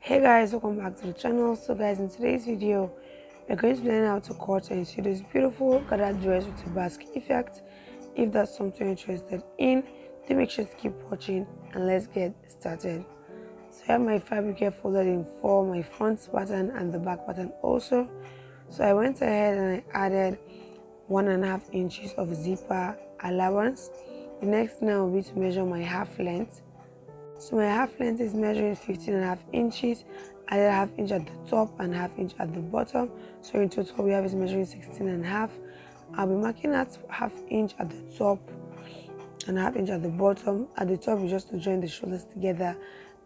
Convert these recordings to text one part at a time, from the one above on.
Hey guys, welcome back to the channel. So guys, in today's video we're going to learn how to cut and sew this beautiful gathered dress with a basque effect. If that's something you're interested in, do make sure to keep watching and let's get started. So I have my fabric here folded in four, my front pattern and the back pattern also. So I went ahead and I added 1.5 inches of zipper allowance. The next now will be to measure my half length. So my half length is measuring 15.5 inches. I did half inch at the top and half inch at the bottom. So in total we have is measuring 16.5. I'll be marking at half inch at the top and half inch at the bottom. At the top is just to join the shoulders together,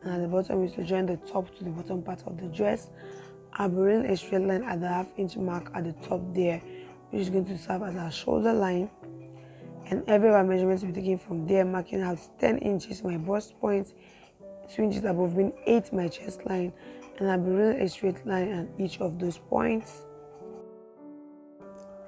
and at the bottom is to join the top to the bottom part of the dress. I'll be running a straight line at the half inch mark at the top there, which is going to serve as our shoulder line. And every of our measurements will be taken from there, marking out 10 inches my bust point, 2 inches above being 8 my chest line, and I'll be running a straight line at each of those points,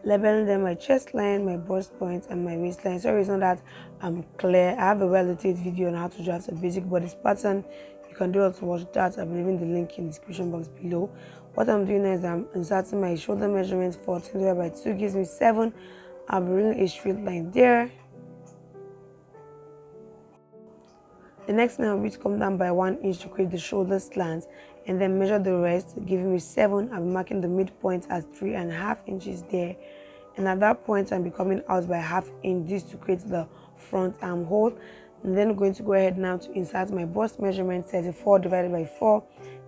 labeling them my chest line, my bust point, and my waistline. Sorry, it's not that I'm clear. I have a well-detailed video on how to draft a basic bodice pattern. You can do also watch that. I'll be leaving the link in the description box below. What I'm doing is I'm inserting my shoulder measurement. 14 divided by 2 gives me 7. I'll be running a straight line there. The next thing I'll be to come down by 1 inch to create the shoulder slant and then measure the rest, giving me 7. I'll be marking the midpoint as 3.5 inches there. And at that point, I'll be coming out by half inch this to create the front armhole. And then I'm going to go ahead now to insert my bust measurement. 34 divided by 4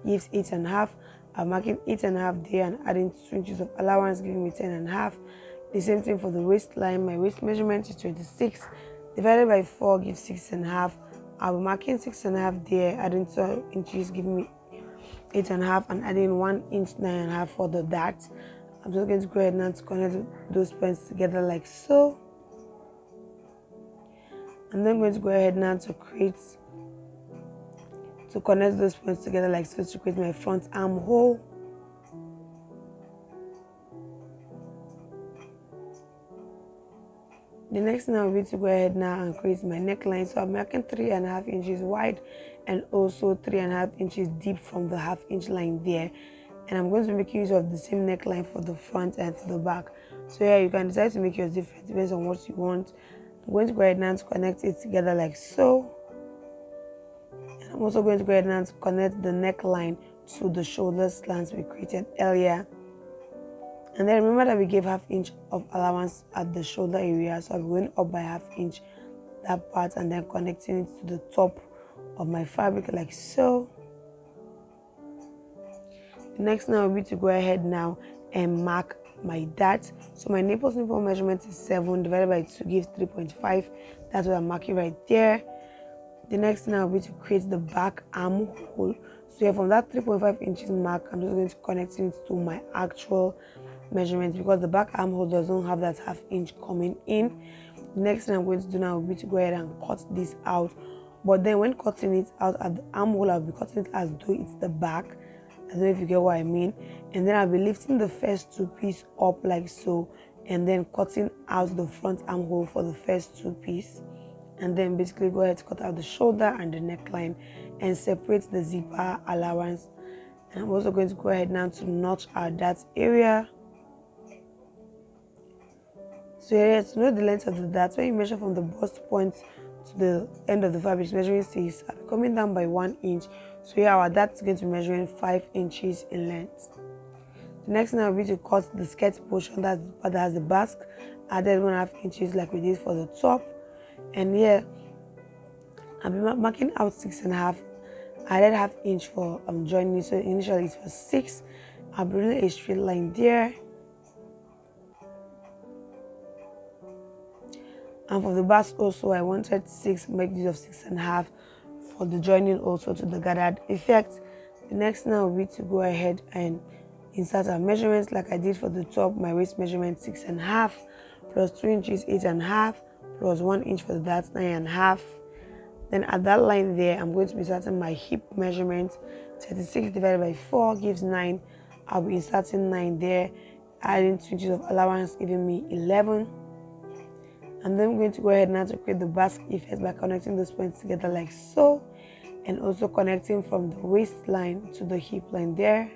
gives 8.5. I'm marking 8.5 there and adding 2 inches of allowance, giving me 10.5. The same thing for the waistline. My waist measurement is 26 divided by 4 gives 6.5. I'll be marking 6.5 there, adding 2 inches, giving me 8.5, and adding 1 inch 9.5 for the dart. I'm just going to go ahead now to connect those points together like so. And then I'm going to go ahead now to connect those points together like so to create my front armhole. The next thing I'll be to go ahead now and create my neckline. So I'm making 3.5 inches wide and also 3.5 inches deep from the half inch line there. And I'm going to make use of the same neckline for the front and for the back. So yeah, you can decide to make yours different, depends on what you want. I'm going to go ahead now to connect it together like so. And I'm also going to go ahead now to connect the neckline to the shoulder slants we created earlier. And then remember that we gave half inch of allowance at the shoulder area, so I'll be going up by half inch that part and then connecting it to the top of my fabric like so. The next now will be to go ahead now and mark my dart. So my nipple measurement is 7 divided by 2 gives 3.5. That's what I'm marking right there. The next thing will be to create the back armhole. So yeah, from that 3.5 inches mark, I'm just going to connect it to my actual measurements because the back armhole doesn't have that half inch coming in. The next thing I'm going to do now will be to go ahead and cut this out. But then when cutting it out at the armhole, I'll be cutting it as though it's the back. I don't know if you get what I mean. And then I'll be lifting the first 2 pieces up like so, and then cutting out the front armhole for the first 2 pieces. And then basically go ahead to cut out the shoulder and the neckline and separate the zipper allowance. And I'm also going to go ahead now to notch out that area. So yeah, to know the length of the dart, when you measure from the bust point to the end of the fabric, measuring 6, I'll be coming down by 1 inch. So yeah, our dart is going to be measuring 5 inches in length. The next thing will be to cut the skirt portion that has the basque, added 1.5 inches like we did for the top. And here I'll be marking out 6.5. I added half inch for joining, so initially it was 6. I'll be running a straight line there. And for the basque also, I wanted 6, make use of 6.5 for the joining also to the gathered effect. The next thing will be to go ahead and insert our measurements like I did for the top. My waist measurement 6.5 plus 2 inches 8.5 plus 1 inch for the dart 9.5. Then at that line there, I'm going to be inserting my hip measurement. 36 divided by 4 gives 9. I'll be inserting 9 there, adding 2 inches of allowance, giving me 11. And then I'm going to go ahead now to create the basque effect by connecting those points together like so. and also connecting from the waistline to the hip line there.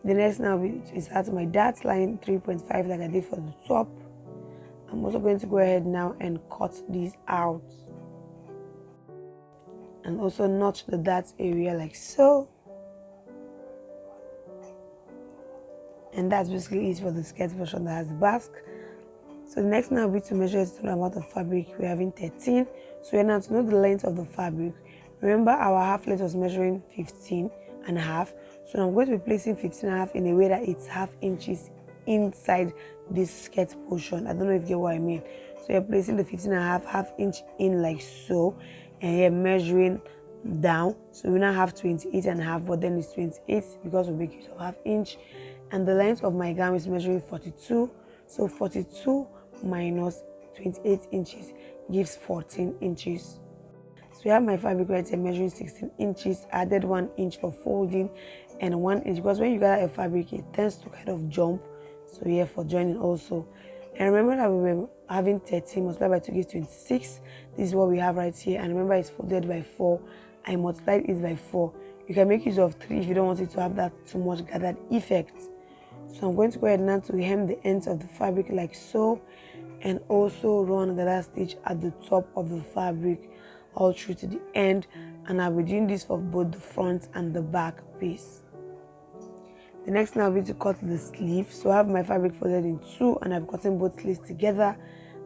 The next now will insert my dart line 3.5 like I did for the top. I'm also going to go ahead now and cut these out and also notch the dart area like so. And that's basically it for the skirt version that has the basque. So the next now will be to measure the total amount of fabric. We're having 13. So we're now to know the length of the fabric. Remember our half length was measuring 15.5. So I'm going to be placing 15.5 in a way that it's half inches inside this skirt portion. I don't know if you get what I mean. So you're placing the 15.5 half inch in like so, and you're measuring down. So we now have 28.5, but then it's 28 because we make use of half inch. And the length of my gown is measuring 42. So 42 minus 28 inches gives 14 inches. So we have my fabric right here measuring 16 inches. I added 1 inch for folding and 1 inch because when you gather a fabric, it tends to kind of jump. So here for joining also. And remember that we were having 13 multiplied by 2 gives 26. This is what we have right here. And remember it's folded by 4. I multiplied it by 4. You can make use of 3 if you don't want it to have that too much gathered effect. So I'm going to go ahead now to hem the ends of the fabric like so, and also run a gather stitch at the top of the fabric all through to the end, and I'll be doing this for both the front and the back piece. The next now will be to cut the sleeve. So I have my fabric folded in 2 and I'm cutting both sleeves together.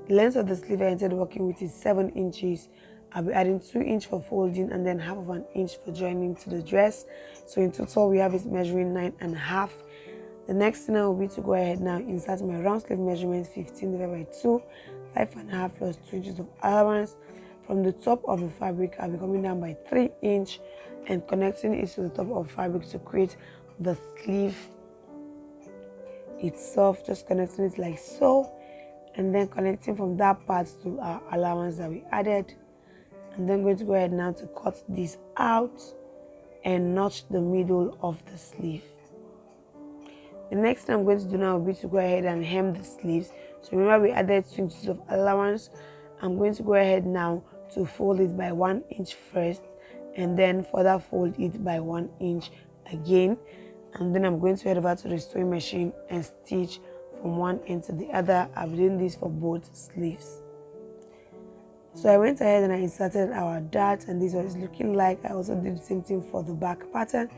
The length of the sleeve I intend working with is 7 inches. I'll be adding 2 inches for folding and then half of an inch for joining to the dress. So in total we have it measuring 9.5. The next thing now will be to go ahead now insert my round sleeve measurement 15 divided by 2, 5.5 plus 2 inches of allowance. From the top of the fabric I'll be coming down by 3 inches and connecting it to the top of the fabric to create the sleeve itself, just connecting it like so, and then connecting from that part to our allowance that we added. And then going to go ahead now to cut this out and notch the middle of the sleeve. The next thing I'm going to do now will be to go ahead and hem the sleeves. So remember we added 2 inches of allowance. I'm going to go ahead now to fold it by 1 inch first and then further fold it by 1 inch again, and then I'm going to head over to the sewing machine and stitch from one end to the other. I'm doing this for both sleeves. So I went ahead and I inserted our dart, and this is what it's looking like. I also did the same thing for the back pattern.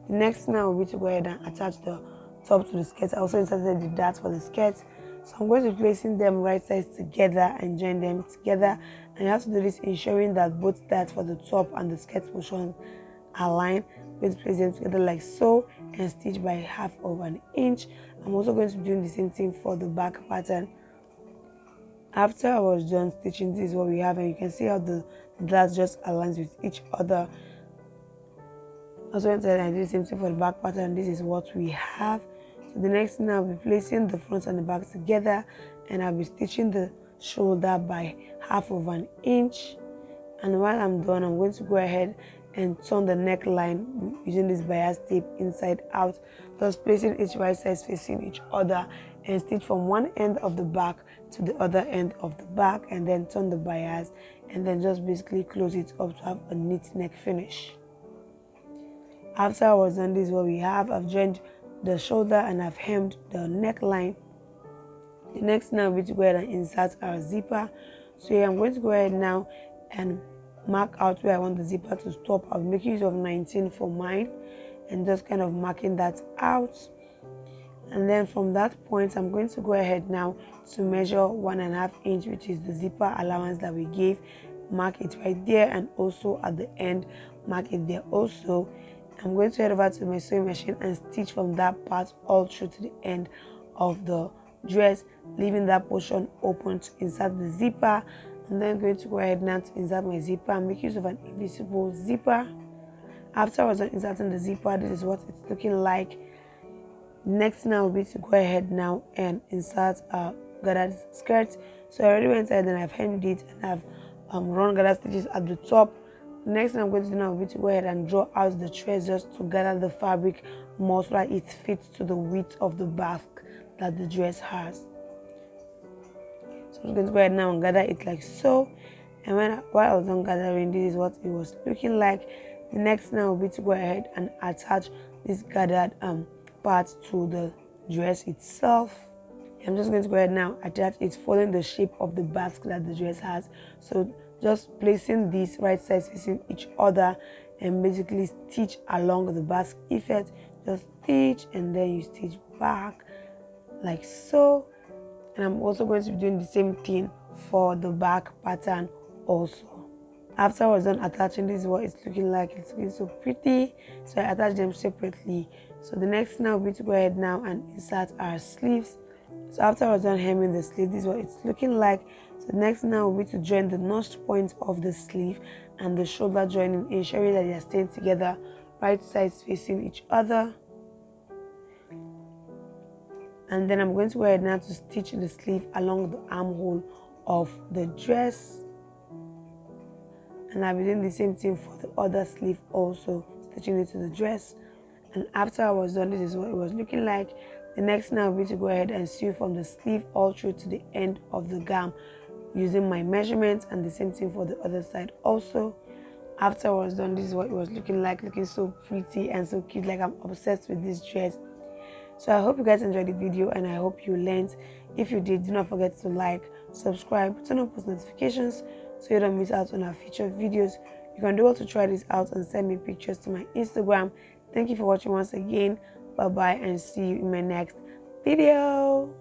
The next now will be to go ahead and attach the top to the skirt. I also inserted the dart for the skirt. So I'm going to be placing them right sides together and join them together. And you have to do this ensuring that both darts for the top and the skirt portion are aligned. I'm going to place them together like so and stitch by half of an inch. I'm also going to be doing the same thing for the back pattern. After I was done stitching, this is what we have, and you can see how the darts just aligns with each other. Also, I did the same thing for the back pattern. This is what we have. So the next thing I'll be placing the front and the back together, and I'll be stitching the shoulder by half of an inch. And while I'm done, I'm going to go ahead and turn the neckline using this bias tape inside out, thus placing each right sides facing each other, and stitch from one end of the back to the other end of the back, and then turn the bias, and then just basically close it up to have a neat neck finish. After I was done, this is what we have. I've joined the shoulder and I've hemmed the neckline. The next now will be to go ahead and insert our zipper. So here I'm going to go ahead now and mark out where I want the zipper to stop. I'll be making use of 19 for mine and just kind of marking that out. And then from that point, I'm going to go ahead now to measure 1.5 inch, which is the zipper allowance that we gave. Mark it right there, and also at the end, mark it there also. I'm going to head over to my sewing machine and stitch from that part all through to the end of the dress, leaving that portion open to insert the zipper. And then I'm going to go ahead now to insert my zipper and make use of an invisible zipper. After I was done inserting the zipper, this is what it's looking like. Next now will be to go ahead now and insert a gathered skirt. So I already went ahead and I've hemmed it and I've run gathered stitches at the top. Next thing I'm going to do now will be to go ahead and draw out the threads just to gather the fabric more so that it fits to the width of the basque that the dress has. So I'm going to go ahead now and gather it like so, And while I was done gathering, this is what it was looking like. The next now will be to go ahead and attach this gathered part to the dress itself. I'm just going to go ahead now attach it following the shape of the basque that the dress has. So just placing these right sides facing each other and basically stitch along the basque effect. Just stitch and then you stitch back like so. And I'm also going to be doing the same thing for the back pattern also. After I was done attaching, this is what it's looking like. It's looking so pretty, so I attach them separately. So the next now will be to go ahead now and insert our sleeves. So after I was done hemming the sleeve, this is what it's looking like. So the next now will be to join the notched point of the sleeve and the shoulder joining, ensuring that they are staying together, right sides facing each other. And then I'm going to go ahead now to stitch the sleeve along the armhole of the dress. And I'll be doing the same thing for the other sleeve also, stitching it to the dress. And after I was done, this is what it was looking like. The next now will be to go ahead and sew from the sleeve all through to the end of the gown using my measurements, and the same thing for the other side also. After I was done, this is what it was looking like, looking so pretty and so cute. Like, I'm obsessed with this dress. So I hope you guys enjoyed the video and I hope you learned. If you did, do not forget to like, subscribe, turn on post notifications so you don't miss out on our future videos. You can do well to try this out and send me pictures to my Instagram. Thank you for watching once again. Bye bye and see you in my next video.